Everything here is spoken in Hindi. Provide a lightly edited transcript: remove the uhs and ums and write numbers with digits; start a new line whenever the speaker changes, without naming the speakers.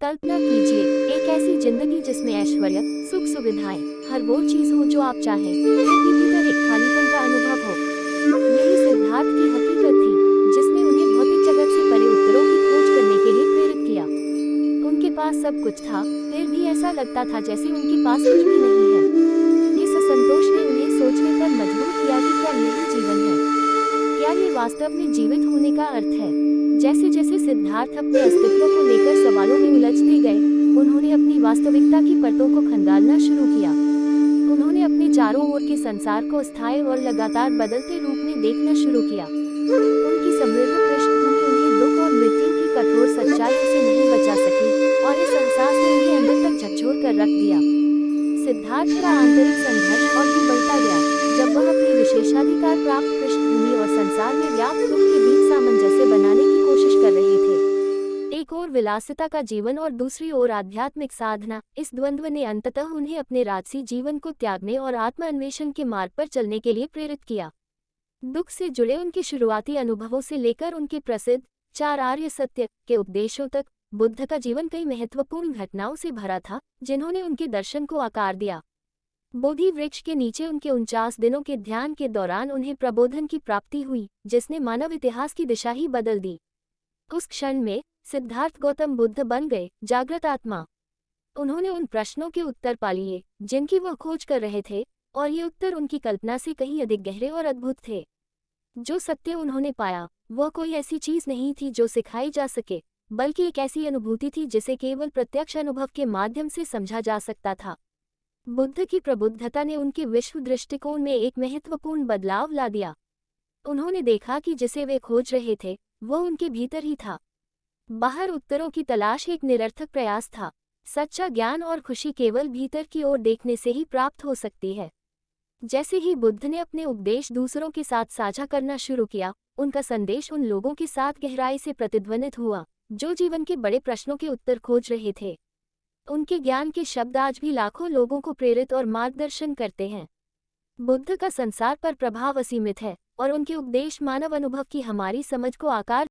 कल्पना कीजिए, एक ऐसी जिंदगी जिसमें ऐश्वर्य, सुख सुविधाएं, हर वो चीज हो जो आप चाहें, फिर भी भीतर एक खालीपन का अनुभव हो। यही सिद्धार्थ की हकीकत थी, जिसने उन्हें भौतिक जगत से परे उत्तरों की खोज करने के लिए प्रेरित किया। उनके पास सब कुछ था, फिर भी ऐसा लगता था जैसे उनके पास कुछ भी नहीं है। इस असंतोष ने उन्हें सोचने पर मजबूर किया कि क्या यही जीवन है? क्या ये वास्तव में जीवित होने का अर्थ है? जैसे जैसे सिद्धार्थ अपने अस्तित्व को लेकर सवालों में उलझते गए, उन्होंने अपनी वास्तविकता की परतों को खंगालना शुरू किया। उन्होंने अपने चारों ओर के संसार को अस्थायी और लगातार बदलते रूप में देखना शुरू किया। उनकी समृद्ध पृष्ठभूमि उन्हें दुख और मृत्यु की कठोर सच्चाइयों से नहीं बचा सकी, और इस एहसास ने उन्हें अंदर तक झकझोर कर रख दिया। सिद्धार्थ का आंतरिक संघर्ष और भी बढ़ता गया, जब वह अपनी विशेषाधिकार प्राप्त पृष्ठभूमि और संसार में व्याप्त दुख के बीच सामंजस्य बनाने की कोशिश कर रहे थे। एक ओर विलासिता का जीवन और दूसरी ओर आध्यात्मिक साधना, इस द्वंद्व ने अंततः उन्हें अपने राजसी जीवन को त्यागने और आत्मान्वेषण के मार्ग पर चलने के लिए प्रेरित किया। दुख से जुड़े उनके शुरुआती अनुभवों से लेकर उनके प्रसिद्ध 4 आर्य सत्य के उपदेशों तक, बुद्ध का जीवन कई महत्वपूर्ण घटनाओं से भरा था, जिन्होंने उनके दर्शन को आकार दिया। बोधि वृक्ष के नीचे उनके 49 दिनों के ध्यान के दौरान उन्हें प्रबोधन की प्राप्ति हुई, जिसने मानव इतिहास की दिशा ही बदल दी। उस क्षण में सिद्धार्थ गौतम बुद्ध बन गए, जागृत आत्मा। उन्होंने उन प्रश्नों के उत्तर पा लिए जिनकी वह खोज कर रहे थे, और ये उत्तर उनकी कल्पना से कहीं अधिक गहरे और अद्भुत थे। जो सत्य उन्होंने पाया, वह कोई ऐसी चीज नहीं थी जो सिखाई जा सके, बल्कि एक ऐसी अनुभूति थी जिसे केवल प्रत्यक्ष अनुभव के माध्यम से समझा जा सकता था। बुद्ध की प्रबुद्धता ने उनके विश्व दृष्टिकोण में एक महत्वपूर्ण बदलाव ला दिया। उन्होंने देखा कि जिसे वे खोज रहे थे, वह उनके भीतर ही था। बाहर उत्तरों की तलाश एक निरर्थक प्रयास था। सच्चा ज्ञान और खुशी केवल भीतर की ओर देखने से ही प्राप्त हो सकती है। जैसे ही बुद्ध ने अपने उपदेश दूसरों के साथ साझा करना शुरू किया, उनका संदेश उन लोगों के साथ गहराई से प्रतिध्वनित हुआ, जो जीवन के बड़े प्रश्नों के उत्तर खोज रहे थे। उनके ज्ञान के शब्द आज भी लाखों लोगों को प्रेरित और मार्गदर्शन करते हैं। बुद्ध का संसार पर प्रभाव असीमित है, और उनके उपदेश मानव अनुभव की हमारी समझ को आकार